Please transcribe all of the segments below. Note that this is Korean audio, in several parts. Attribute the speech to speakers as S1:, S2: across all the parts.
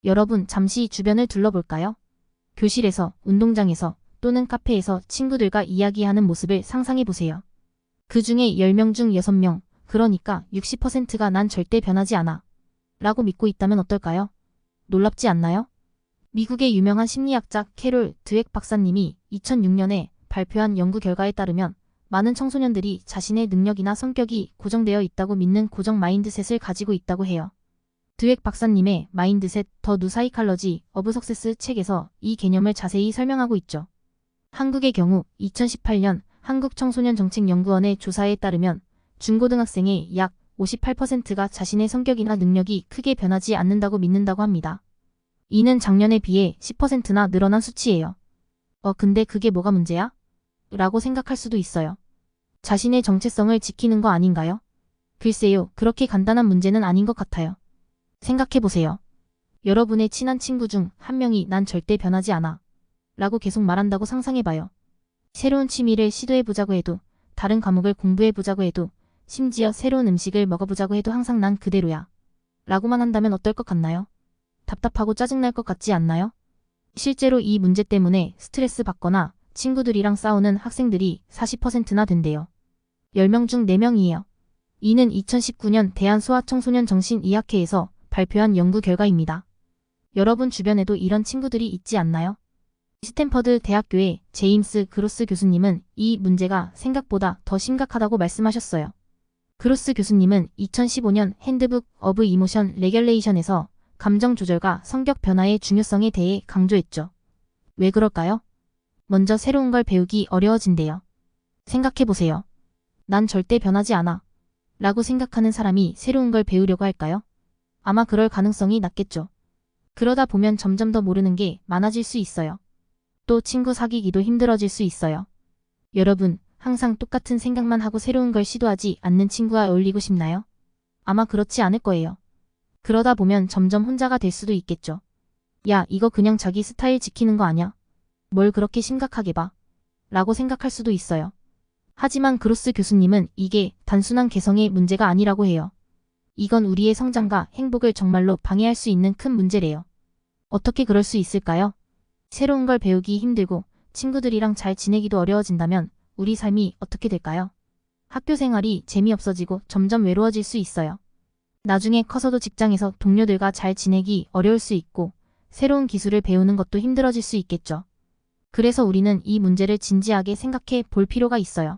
S1: 여러분, 잠시 주변을 둘러볼까요? 교실에서, 운동장에서, 또는 카페에서 친구들과 이야기하는 모습을 상상해보세요. 그 중에 10명 중 6명, 그러니까 60%가 난 절대 변하지 않아 라고 믿고 있다면 어떨까요? 놀랍지 않나요? 미국의 유명한 심리학자 캐롤 드웩 박사님이 2006년에 발표한 연구 결과에 따르면 많은 청소년들이 자신의 능력이나 성격이 고정되어 있다고 믿는 고정 마인드셋을 가지고 있다고 해요. 드웩 박사님의 마인드셋 더 뉴 사이칼러지 오브 석세스 책에서 이 개념을 자세히 설명하고 있죠. 한국의 경우 2018년 한국청소년정책연구원의 조사에 따르면 중고등학생의 약 58%가 자신의 성격이나 능력이 크게 변하지 않는다고 믿는다고 합니다. 이는 작년에 비해 10%나 늘어난 수치예요. 근데 그게 뭐가 문제야? 라고 생각할 수도 있어요. 자신의 정체성을 지키는 거 아닌가요? 글쎄요, 그렇게 간단한 문제는 아닌 것 같아요. 생각해보세요. 여러분의 친한 친구 중 한 명이 난 절대 변하지 않아 라고 계속 말한다고 상상해봐요. 새로운 취미를 시도해보자고 해도, 다른 과목을 공부해보자고 해도, 심지어 새로운 음식을 먹어보자고 해도 항상 난 그대로야 라고만 한다면 어떨 것 같나요? 답답하고 짜증날 것 같지 않나요? 실제로 이 문제 때문에 스트레스 받거나 친구들이랑 싸우는 학생들이 40%나 된대요. 10명 중 4명이에요. 이는 2019년 대한소아청소년정신의학회에서 발표한 연구 결과입니다. 여러분 주변에도 이런 친구들이 있지 않나요? 스탠퍼드 대학교의 제임스 그로스 교수님은 이 문제가 생각보다 더 심각하다고 말씀하셨어요. 그로스 교수님은 2015년 핸드북 오브 이모션 레귤레이션에서 감정 조절과 성격 변화의 중요성에 대해 강조했죠. 왜 그럴까요? 먼저 새로운 걸 배우기 어려워진대요. 생각해보세요. 난 절대 변하지 않아 라고 생각하는 사람이 새로운 걸 배우려고 할까요? 아마 그럴 가능성이 낮겠죠. 그러다 보면 점점 더 모르는 게 많아질 수 있어요. 또 친구 사귀기도 힘들어질 수 있어요. 여러분, 항상 똑같은 생각만 하고 새로운 걸 시도하지 않는 친구와 어울리고 싶나요? 아마 그렇지 않을 거예요. 그러다 보면 점점 혼자가 될 수도 있겠죠. 야, 이거 그냥 자기 스타일 지키는 거 아냐? 뭘 그렇게 심각하게 봐? 라고 생각할 수도 있어요. 하지만 그로스 교수님은 이게 단순한 개성의 문제가 아니라고 해요. 이건 우리의 성장과 행복을 정말로 방해할 수 있는 큰 문제래요. 어떻게 그럴 수 있을까요? 새로운 걸 배우기 힘들고 친구들이랑 잘 지내기도 어려워진다면 우리 삶이 어떻게 될까요? 학교 생활이 재미없어지고 점점 외로워질 수 있어요. 나중에 커서도 직장에서 동료들과 잘 지내기 어려울 수 있고 새로운 기술을 배우는 것도 힘들어질 수 있겠죠. 그래서 우리는 이 문제를 진지하게 생각해 볼 필요가 있어요.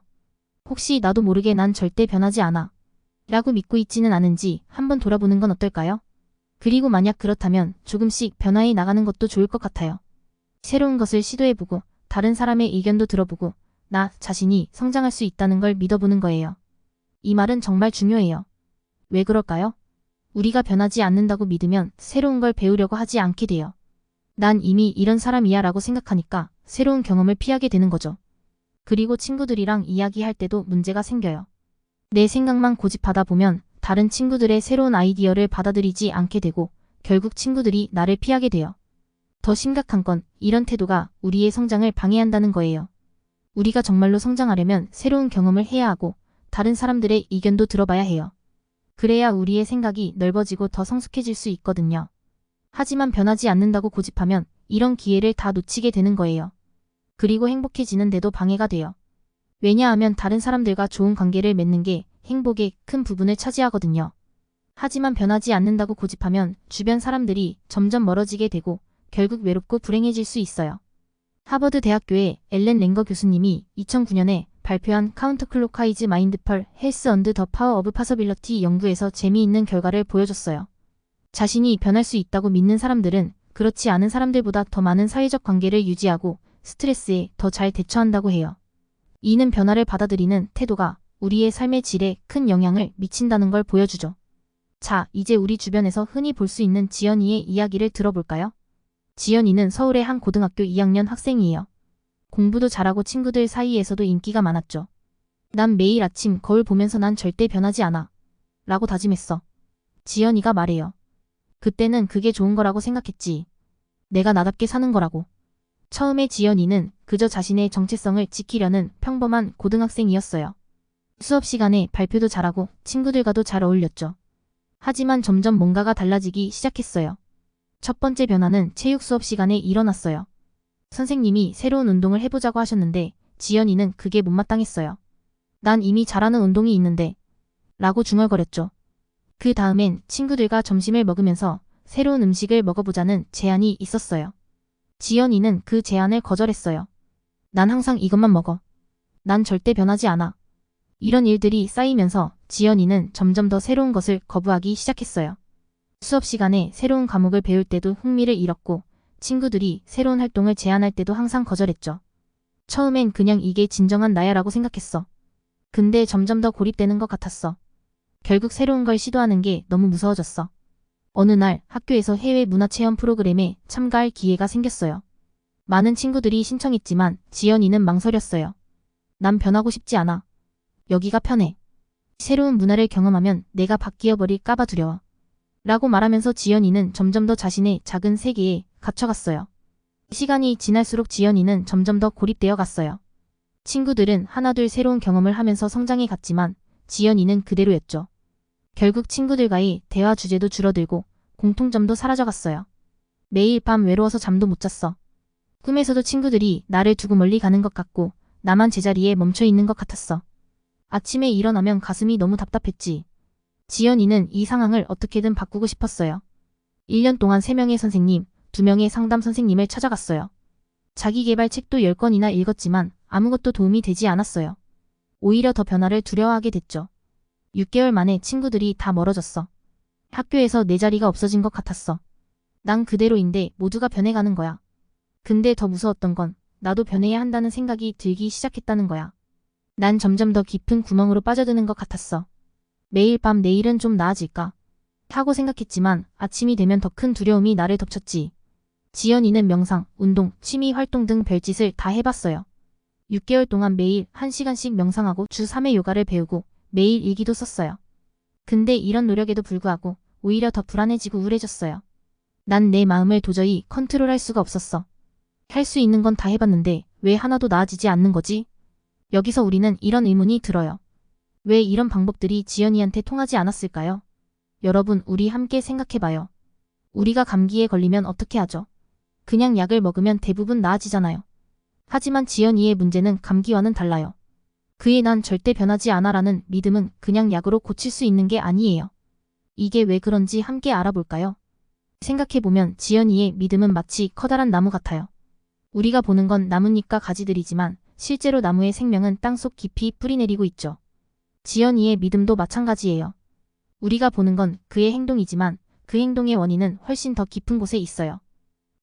S1: 혹시 나도 모르게 난 절대 변하지 않아 라고 믿고 있지는 않은지 한번 돌아보는 건 어떨까요? 그리고 만약 그렇다면 조금씩 변화해 나가는 것도 좋을 것 같아요. 새로운 것을 시도해보고 다른 사람의 의견도 들어보고 나 자신이 성장할 수 있다는 걸 믿어보는 거예요. 이 말은 정말 중요해요. 왜 그럴까요? 우리가 변하지 않는다고 믿으면 새로운 걸 배우려고 하지 않게 돼요. 난 이미 이런 사람이야 라고 생각하니까 새로운 경험을 피하게 되는 거죠. 그리고 친구들이랑 이야기할 때도 문제가 생겨요. 내 생각만 고집하다 보면 다른 친구들의 새로운 아이디어를 받아들이지 않게 되고 결국 친구들이 나를 피하게 돼요. 더 심각한 건 이런 태도가 우리의 성장을 방해한다는 거예요. 우리가 정말로 성장하려면 새로운 경험을 해야 하고 다른 사람들의 의견도 들어봐야 해요. 그래야 우리의 생각이 넓어지고 더 성숙해질 수 있거든요. 하지만 변하지 않는다고 고집하면 이런 기회를 다 놓치게 되는 거예요. 그리고 행복해지는데도 방해가 돼요. 왜냐하면 다른 사람들과 좋은 관계를 맺는 게 행복의 큰 부분을 차지하거든요. 하지만 변하지 않는다고 고집하면 주변 사람들이 점점 멀어지게 되고 결국 외롭고 불행해질 수 있어요. 하버드 대학교의 앨런 랭거 교수님이 2009년에 발표한 카운터클로크와이즈 마인드펄 헬스 언드 더 파워 오브 파서빌러티 연구에서 재미있는 결과를 보여줬어요. 자신이 변할 수 있다고 믿는 사람들은 그렇지 않은 사람들보다 더 많은 사회적 관계를 유지하고 스트레스에 더 잘 대처한다고 해요. 이는 변화를 받아들이는 태도가 우리의 삶의 질에 큰 영향을 미친다는 걸 보여주죠. 자, 이제 우리 주변에서 흔히 볼 수 있는 지연이의 이야기를 들어볼까요? 지연이는 서울의 한 고등학교 2학년 학생이에요. 공부도 잘하고 친구들 사이에서도 인기가 많았죠. 난 매일 아침 거울 보면서 난 절대 변하지 않아 라고 다짐했어. 지연이가 말해요. 그때는 그게 좋은 거라고 생각했지. 내가 나답게 사는 거라고. 처음에 지연이는 그저 자신의 정체성을 지키려는 평범한 고등학생이었어요. 수업 시간에 발표도 잘하고 친구들과도 잘 어울렸죠. 하지만 점점 뭔가가 달라지기 시작했어요. 첫 번째 변화는 체육 수업 시간에 일어났어요. 선생님이 새로운 운동을 해보자고 하셨는데 지연이는 그게 못마땅했어요. 난 이미 잘하는 운동이 있는데 라고 중얼거렸죠. 그 다음엔 친구들과 점심을 먹으면서 새로운 음식을 먹어보자는 제안이 있었어요. 지연이는 그 제안을 거절했어요. 난 항상 이것만 먹어. 난 절대 변하지 않아. 이런 일들이 쌓이면서 지연이는 점점 더 새로운 것을 거부하기 시작했어요. 수업 시간에 새로운 과목을 배울 때도 흥미를 잃었고 친구들이 새로운 활동을 제안할 때도 항상 거절했죠. 처음엔 그냥 이게 진정한 나야라고 생각했어. 근데 점점 더 고립되는 것 같았어. 결국 새로운 걸 시도하는 게 너무 무서워졌어. 어느 날 학교에서 해외 문화체험 프로그램에 참가할 기회가 생겼어요. 많은 친구들이 신청했지만 지연이는 망설였어요. 난 변하고 싶지 않아. 여기가 편해. 새로운 문화를 경험하면 내가 바뀌어버릴까봐 두려워. 라고 말하면서 지연이는 점점 더 자신의 작은 세계에 갇혀갔어요. 시간이 지날수록 지연이는 점점 더 고립되어 갔어요. 친구들은 하나둘 새로운 경험을 하면서 성장해 갔지만 지연이는 그대로였죠. 결국 친구들과의 대화 주제도 줄어들고 공통점도 사라져갔어요. 매일 밤 외로워서 잠도 못 잤어. 꿈에서도 친구들이 나를 두고 멀리 가는 것 같고 나만 제자리에 멈춰 있는 것 같았어. 아침에 일어나면 가슴이 너무 답답했지. 지연이는 이 상황을 어떻게든 바꾸고 싶었어요. 1년 동안 3명의 선생님, 2명의 상담 선생님을 찾아갔어요. 자기계발 책도 10권이나 읽었지만 아무것도 도움이 되지 않았어요. 오히려 더 변화를 두려워하게 됐죠. 6개월 만에 친구들이 다 멀어졌어. 학교에서 내 자리가 없어진 것 같았어. 난 그대로인데 모두가 변해가는 거야. 근데 더 무서웠던 건 나도 변해야 한다는 생각이 들기 시작했다는 거야. 난 점점 더 깊은 구멍으로 빠져드는 것 같았어. 매일 밤 내일은 좀 나아질까 하고 생각했지만 아침이 되면 더 큰 두려움이 나를 덮쳤지. 지연이는 명상, 운동, 취미 활동 등 별짓을 다 해봤어요. 6개월 동안 매일 1시간씩 명상하고 주 3회 요가를 배우고 매일 일기도 썼어요. 근데 이런 노력에도 불구하고 오히려 더 불안해지고 우울해졌어요. 난 내 마음을 도저히 컨트롤할 수가 없었어. 할 수 있는 건 다 해봤는데 왜 하나도 나아지지 않는 거지? 여기서 우리는 이런 의문이 들어요. 왜 이런 방법들이 지연이한테 통하지 않았을까요? 여러분, 우리 함께 생각해봐요. 우리가 감기에 걸리면 어떻게 하죠? 그냥 약을 먹으면 대부분 나아지잖아요. 하지만 지연이의 문제는 감기와는 달라요. 그의 난 절대 변하지 않아라는 믿음은 그냥 약으로 고칠 수 있는 게 아니에요. 이게 왜 그런지 함께 알아볼까요? 생각해보면 지연이의 믿음은 마치 커다란 나무 같아요. 우리가 보는 건 나뭇잎과 가지들이지만 실제로 나무의 생명은 땅속 깊이 뿌리내리고 있죠. 지연이의 믿음도 마찬가지예요. 우리가 보는 건 그의 행동이지만 그 행동의 원인은 훨씬 더 깊은 곳에 있어요.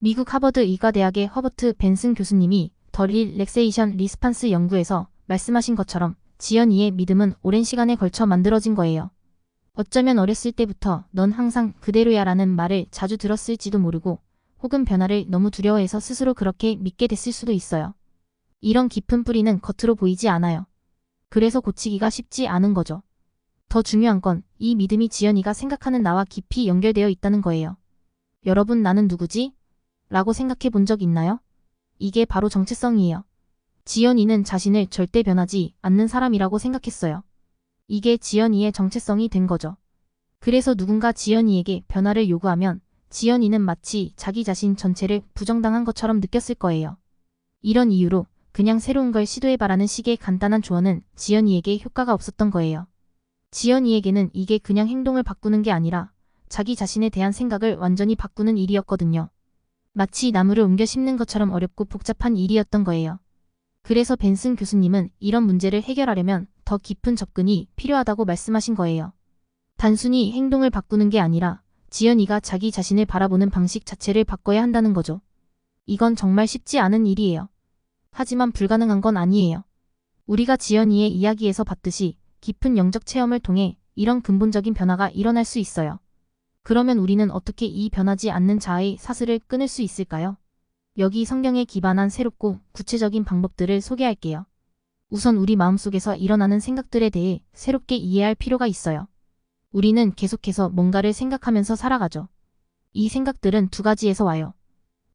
S1: 미국 하버드 의과대학의 허버트 벤슨 교수님이 더 릴렉세이션 리스판스 연구에서 말씀하신 것처럼 지연이의 믿음은 오랜 시간에 걸쳐 만들어진 거예요. 어쩌면 어렸을 때부터 넌 항상 그대로야 라는 말을 자주 들었을지도 모르고 혹은 변화를 너무 두려워해서 스스로 그렇게 믿게 됐을 수도 있어요. 이런 깊은 뿌리는 겉으로 보이지 않아요. 그래서 고치기가 쉽지 않은 거죠. 더 중요한 건 이 믿음이 지연이가 생각하는 나와 깊이 연결되어 있다는 거예요. 여러분, 나는 누구지? 라고 생각해 본 적 있나요? 이게 바로 정체성이에요. 지연이는 자신을 절대 변하지 않는 사람이라고 생각했어요. 이게 지연이의 정체성이 된 거죠. 그래서 누군가 지연이에게 변화를 요구하면 지연이는 마치 자기 자신 전체를 부정당한 것처럼 느꼈을 거예요. 이런 이유로 그냥 새로운 걸 시도해봐라는 식의 간단한 조언은 지연이에게 효과가 없었던 거예요. 지연이에게는 이게 그냥 행동을 바꾸는 게 아니라 자기 자신에 대한 생각을 완전히 바꾸는 일이었거든요. 마치 나무를 옮겨 심는 것처럼 어렵고 복잡한 일이었던 거예요. 그래서 벤슨 교수님은 이런 문제를 해결하려면 더 깊은 접근이 필요하다고 말씀하신 거예요. 단순히 행동을 바꾸는 게 아니라 지연이가 자기 자신을 바라보는 방식 자체를 바꿔야 한다는 거죠. 이건 정말 쉽지 않은 일이에요. 하지만 불가능한 건 아니에요. 우리가 지연이의 이야기에서 봤듯이 깊은 영적 체험을 통해 이런 근본적인 변화가 일어날 수 있어요. 그러면 우리는 어떻게 이 변하지 않는 자아의 사슬을 끊을 수 있을까요? 여기 성경에 기반한 새롭고 구체적인 방법들을 소개할게요. 우선 우리 마음속에서 일어나는 생각들에 대해 새롭게 이해할 필요가 있어요. 우리는 계속해서 뭔가를 생각하면서 살아가죠. 이 생각들은 두 가지에서 와요.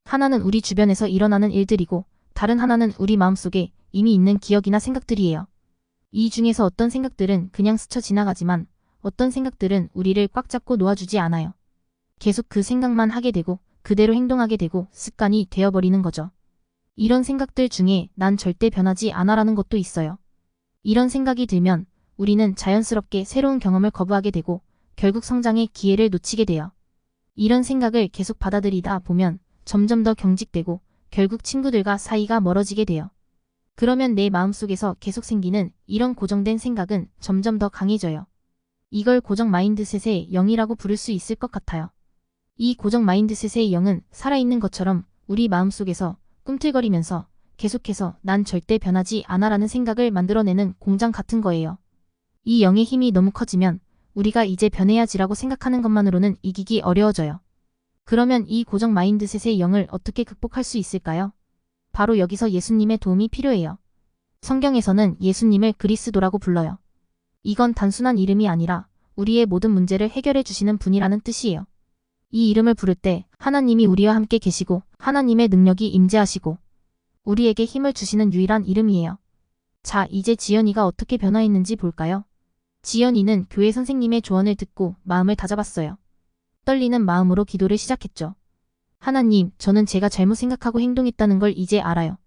S1: 하나는 우리 주변에서 일어나는 일들이고 다른 하나는 우리 마음속에 이미 있는 기억이나 생각들이에요. 이 중에서 어떤 생각들은 그냥 스쳐 지나가지만 어떤 생각들은 우리를 꽉 잡고 놓아주지 않아요. 계속 그 생각만 하게 되고 그대로 행동하게 되고 습관이 되어버리는 거죠. 이런 생각들 중에 난 절대 변하지 않아라는 것도 있어요. 이런 생각이 들면 우리는 자연스럽게 새로운 경험을 거부하게 되고 결국 성장의 기회를 놓치게 돼요. 이런 생각을 계속 받아들이다 보면 점점 더 경직되고 결국 친구들과 사이가 멀어지게 돼요. 그러면 내 마음속에서 계속 생기는 이런 고정된 생각은 점점 더 강해져요. 이걸 고정 마인드셋의 영이라고 부를 수 있을 것 같아요. 이 고정 마인드셋의 영은 살아있는 것처럼 우리 마음속에서 꿈틀거리면서 계속해서 난 절대 변하지 않아라는 생각을 만들어내는 공장 같은 거예요. 이 영의 힘이 너무 커지면 우리가 이제 변해야지라고 생각하는 것만으로는 이기기 어려워져요. 그러면 이 고정 마인드셋의 영을 어떻게 극복할 수 있을까요? 바로 여기서 예수님의 도움이 필요해요. 성경에서는 예수님을 그리스도라고 불러요. 이건 단순한 이름이 아니라 우리의 모든 문제를 해결해 주시는 분이라는 뜻이에요. 이 이름을 부를 때 하나님이 우리와 함께 계시고 하나님의 능력이 임재하시고 우리에게 힘을 주시는 유일한 이름이에요. 자, 이제 지연이가 어떻게 변화했는지 볼까요? 지연이는 교회 선생님의 조언을 듣고 마음을 다잡았어요. 떨리는 마음으로 기도를 시작했죠. 하나님, 저는 제가 잘못 생각하고 행동했다는 걸 이제 알아요.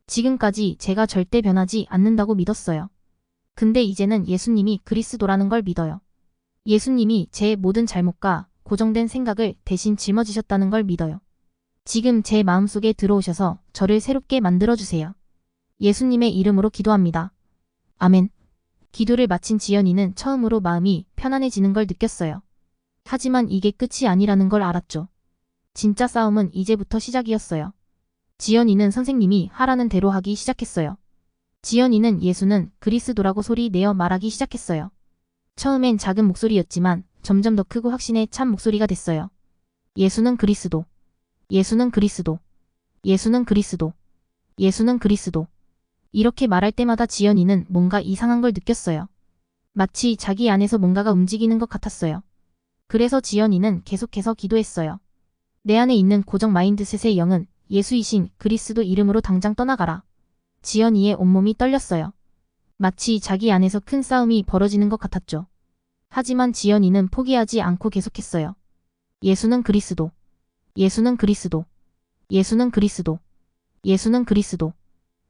S1: 지금까지 제가 절대 변하지 않는다고 믿었어요. 근데 이제는 예수님이 그리스도라는 걸 믿어요. 예수님이 제 모든 잘못과 고정된 생각을 대신 짊어지셨다는 걸 믿어요. 지금 제 마음속에 들어오셔서 저를 새롭게 만들어주세요. 예수님의 이름으로 기도합니다. 아멘. 기도를 마친 지연이는 처음으로 마음이 편안해지는 걸 느꼈어요. 하지만 이게 끝이 아니라는 걸 알았죠. 진짜 싸움은 이제부터 시작이었어요. 지연이는 선생님이 하라는 대로 하기 시작했어요. 지연이는 예수는 그리스도라고 소리 내어 말하기 시작했어요. 처음엔 작은 목소리였지만 점점 더 크고 확신에 찬 목소리가 됐어요. 예수는 그리스도. 예수는 그리스도. 예수는 그리스도. 예수는 그리스도. 이렇게 말할 때마다 지연이는 뭔가 이상한 걸 느꼈어요. 마치 자기 안에서 뭔가가 움직이는 것 같았어요. 그래서 지연이는 계속해서 기도했어요. 내 안에 있는 고정 마인드셋의 영은 예수이신 그리스도 이름으로 당장 떠나가라. 지연이의 온몸이 떨렸어요. 마치 자기 안에서 큰 싸움이 벌어지는 것 같았죠. 하지만 지연이는 포기하지 않고 계속했어요. 예수는 그리스도. 예수는 그리스도. 예수는 그리스도. 예수는 그리스도.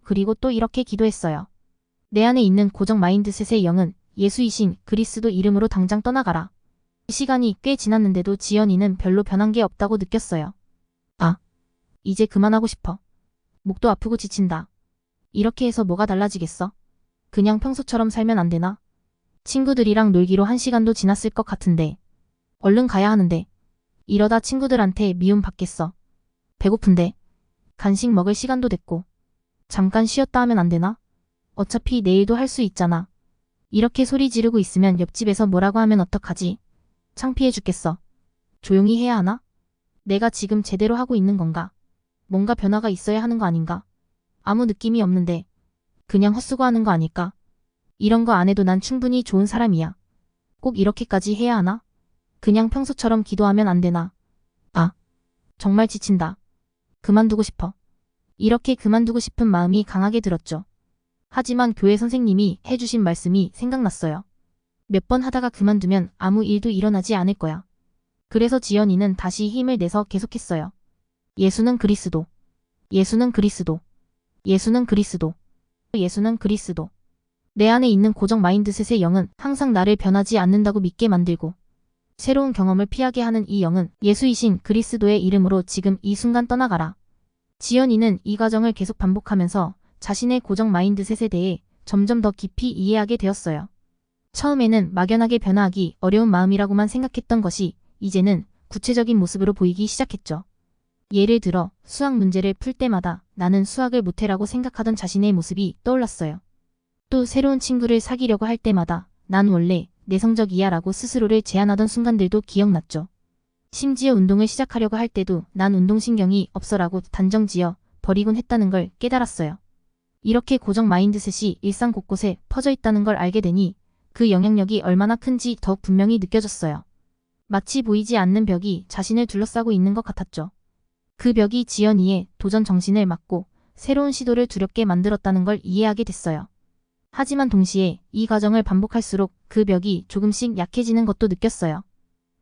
S1: 그리고 또 이렇게 기도했어요. 내 안에 있는 고정 마인드셋의 영은 예수이신 그리스도 이름으로 당장 떠나가라. 시간이 꽤 지났는데도 지연이는 별로 변한 게 없다고 느꼈어요. 아, 이제 그만하고 싶어. 목도 아프고 지친다. 이렇게 해서 뭐가 달라지겠어? 그냥 평소처럼 살면 안 되나? 친구들이랑 놀기로 1시간도 지났을 것 같은데. 얼른 가야 하는데. 이러다 친구들한테 미움 받겠어. 배고픈데. 간식 먹을 시간도 됐고. 잠깐 쉬었다 하면 안 되나? 어차피 내일도 할 수 있잖아. 이렇게 소리 지르고 있으면 옆집에서 뭐라고 하면 어떡하지? 창피해 죽겠어. 조용히 해야 하나? 내가 지금 제대로 하고 있는 건가? 뭔가 변화가 있어야 하는 거 아닌가? 아무 느낌이 없는데. 그냥 헛수고하는 거 아닐까? 이런 거 안 해도 난 충분히 좋은 사람이야. 꼭 이렇게까지 해야 하나? 그냥 평소처럼 기도하면 안 되나? 아, 정말 지친다. 그만두고 싶어. 이렇게 그만두고 싶은 마음이 강하게 들었죠. 하지만 교회 선생님이 해주신 말씀이 생각났어요. 몇 번 하다가 그만두면 아무 일도 일어나지 않을 거야. 그래서 지연이는 다시 힘을 내서 계속했어요. 예수는 그리스도. 예수는 그리스도. 예수는 그리스도. 예수는 그리스도. 내 안에 있는 고정 마인드셋의 영은 항상 나를 변하지 않는다고 믿게 만들고 새로운 경험을 피하게 하는 이 영은 예수이신 그리스도의 이름으로 지금 이 순간 떠나가라. 지연이는 이 과정을 계속 반복하면서 자신의 고정 마인드셋에 대해 점점 더 깊이 이해하게 되었어요. 처음에는 막연하게 변화하기 어려운 마음이라고만 생각했던 것이 이제는 구체적인 모습으로 보이기 시작했죠. 예를 들어 수학 문제를 풀 때마다 나는 수학을 못해라고 생각하던 자신의 모습이 떠올랐어요. 또 새로운 친구를 사귀려고 할 때마다 난 원래 내성적이야 라고 스스로를 제한하던 순간들도 기억났죠. 심지어 운동을 시작하려고 할 때도 난 운동신경이 없어라고 단정지어 버리곤 했다는 걸 깨달았어요. 이렇게 고정 마인드셋이 일상 곳곳에 퍼져 있다는 걸 알게 되니 그 영향력이 얼마나 큰지 더욱 분명히 느껴졌어요. 마치 보이지 않는 벽이 자신을 둘러싸고 있는 것 같았죠. 그 벽이 지연이의 도전 정신을 막고 새로운 시도를 두렵게 만들었다는 걸 이해하게 됐어요. 하지만 동시에 이 과정을 반복할수록 그 벽이 조금씩 약해지는 것도 느꼈어요.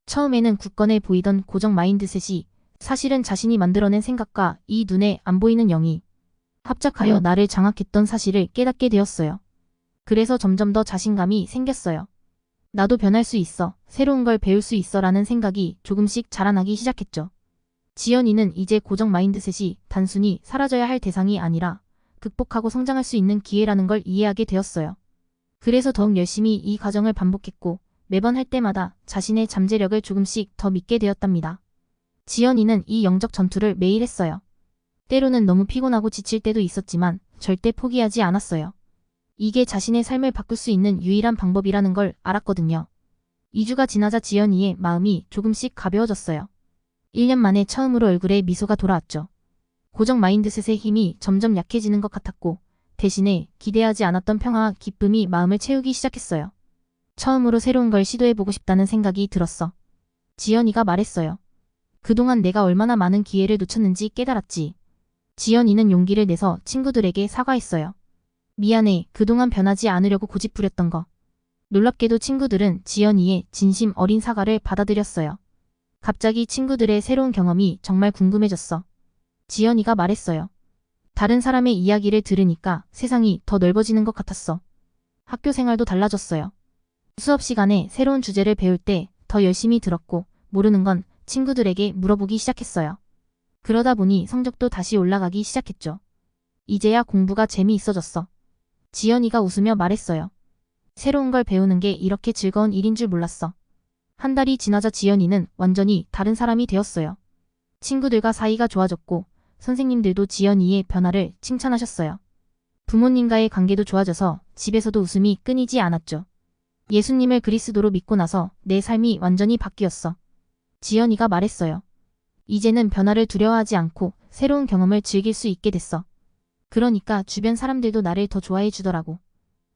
S1: 처음에는 굳건해 보이던 고정 마인드셋이 사실은 자신이 만들어낸 생각과 이 눈에 안 보이는 영이 합작하여 나를 장악했던 사실을 깨닫게 되었어요. 그래서 점점 더 자신감이 생겼어요. 나도 변할 수 있어, 새로운 걸 배울 수 있어 라는 생각이 조금씩 자라나기 시작했죠. 지연이는 이제 고정 마인드셋이 단순히 사라져야 할 대상이 아니라 극복하고 성장할 수 있는 기회라는 걸 이해하게 되었어요. 그래서 더욱 열심히 이 과정을 반복했고 매번 할 때마다 자신의 잠재력을 조금씩 더 믿게 되었답니다. 지연이는 이 영적 전투를 매일 했어요. 때로는 너무 피곤하고 지칠 때도 있었지만 절대 포기하지 않았어요. 이게 자신의 삶을 바꿀 수 있는 유일한 방법이라는 걸 알았거든요. 2주가 지나자 지연이의 마음이 조금씩 가벼워졌어요. 1년 만에 처음으로 얼굴에 미소가 돌아왔죠. 고정 마인드셋의 힘이 점점 약해지는 것 같았고 대신에 기대하지 않았던 평화와 기쁨이 마음을 채우기 시작했어요. 처음으로 새로운 걸 시도해보고 싶다는 생각이 들었어. 지연이가 말했어요. 그동안 내가 얼마나 많은 기회를 놓쳤는지 깨달았지. 지연이는 용기를 내서 친구들에게 사과했어요. 미안해, 그동안 변하지 않으려고 고집부렸던 거. 놀랍게도 친구들은 지연이의 진심 어린 사과를 받아들였어요. 갑자기 친구들의 새로운 경험이 정말 궁금해졌어. 지연이가 말했어요. 다른 사람의 이야기를 들으니까 세상이 더 넓어지는 것 같았어. 학교 생활도 달라졌어요. 수업 시간에 새로운 주제를 배울 때 더 열심히 들었고 모르는 건 친구들에게 물어보기 시작했어요. 그러다 보니 성적도 다시 올라가기 시작했죠. 이제야 공부가 재미있어졌어. 지연이가 웃으며 말했어요. 새로운 걸 배우는 게 이렇게 즐거운 일인 줄 몰랐어. 한 달이 지나자 지연이는 완전히 다른 사람이 되었어요. 친구들과 사이가 좋아졌고 선생님들도 지연이의 변화를 칭찬하셨어요. 부모님과의 관계도 좋아져서 집에서도 웃음이 끊이지 않았죠. 예수님을 그리스도로 믿고 나서 내 삶이 완전히 바뀌었어. 지연이가 말했어요. 이제는 변화를 두려워하지 않고 새로운 경험을 즐길 수 있게 됐어. 그러니까 주변 사람들도 나를 더 좋아해 주더라고.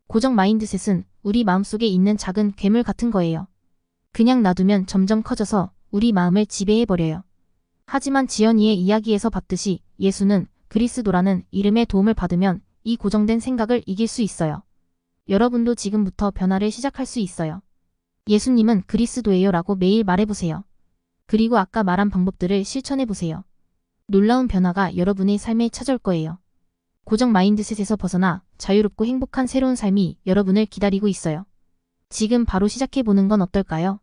S1: 고정 마인드셋은 우리 마음속에 있는 작은 괴물 같은 거예요. 그냥 놔두면 점점 커져서 우리 마음을 지배해버려요. 하지만 지연이의 이야기에서 봤듯이 예수는 그리스도라는 이름의 도움을 받으면 이 고정된 생각을 이길 수 있어요. 여러분도 지금부터 변화를 시작할 수 있어요. 예수님은 그리스도예요 라고 매일 말해보세요. 그리고 아까 말한 방법들을 실천해보세요. 놀라운 변화가 여러분의 삶에 찾아올 거예요. 고정 마인드셋에서 벗어나 자유롭고 행복한 새로운 삶이 여러분을 기다리고 있어요. 지금 바로 시작해보는 건 어떨까요?